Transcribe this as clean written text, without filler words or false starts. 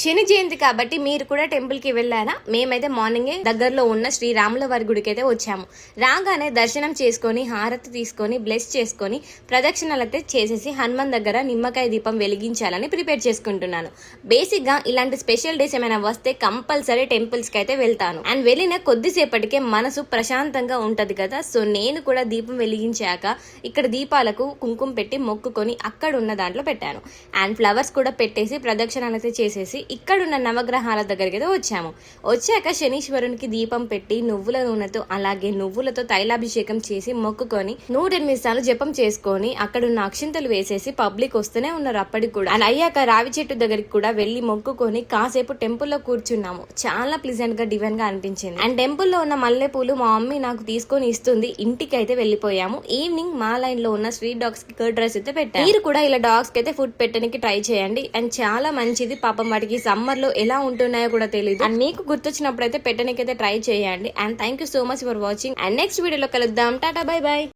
శని జయంతి కాబట్టి మీరు కూడా టెంపుల్ కి వెళ్ళారా? మేమైతే మార్నింగే దగ్గరలో ఉన్న శ్రీ రాముల వారి గుడికి అయితే వచ్చాము. రాగానే దర్శనం చేసుకొని హారతి తీసుకొని బ్లెస్ చేసుకొని ప్రదక్షిణలు అయితే చేసేసి హనుమాన్ దగ్గర నిమ్మకాయ దీపం వెలిగించాలని ప్రిపేర్ చేసుకుంటున్నాను. బేసిక్ గా ఇలాంటి స్పెషల్ డేస్ ఏమైనా వస్తే కంపల్సరీ టెంపుల్స్ కి అయితే వెళ్తాను. అండ్ వెళ్ళిన కొద్దిసేపటికే మనసు ప్రశాంతంగా ఉంటది కదా. సో నేను కూడా దీపం వెలిగించాక ఇక్కడ దీపాలకు కుంకుమ పెట్టి మొక్కుకొని అక్కడ ఉన్న దాంట్లో పెట్టాను. అండ్ ఫ్లవర్స్ కూడా పెట్టేసి ప్రదక్షిణలు అయితే చేసేసి ఇక్కడున్న నవగ్రహాల దగ్గరికి అయితే వచ్చాక శనీశ్వరునికి దీపం పెట్టి నువ్వుల నూనెతో అలాగే నువ్వులతో తైలాభిషేకం చేసి మొక్కుకొని 108 సార్లు జపం చేసుకొని అక్కడున్న అక్షింతలు వేసేసి పబ్లిక్ వస్తూనే ఉన్నారు అప్పటికి కూడా. అండ్ అయ్యాక రావి చెట్టు దగ్గరికి కూడా వెళ్లి మొక్కుకొని కాసేపు టెంపుల్లో కూర్చున్నాము. చాలా ప్లిజెంట్ గా డివైన్ గా అనిపించింది. అండ్ టెంపుల్లో ఉన్న మల్లెపూలు మా మమ్మీ నాకు తీసుకొని ఇస్తుంది. ఇంటికి అయితే వెళ్ళిపోయాము. ఈవినింగ్ మా లైన్ లో ఉన్న స్ట్రీట్ డాగ్స్ కి కర్డ్ రైస్ అయితే పెట్టాను. మీరు కూడా ఇలా డాగ్స్ కి అయితే ఫుడ్ పెట్టడానికి ట్రై చేయండి. అండ్ చాలా మంచిది. పాపం వాటికి సమ్మర్ లో ఎలా ఉంటున్నాయో కూడా తెలియదు. అండ్ మీకు గుర్తొచ్చినప్పుడు అయితే పెట్టడానికి అయితే ట్రై చేయండి. And thank you so much for watching. And next వీడియోలో కలుద్దాం. Tata bye by.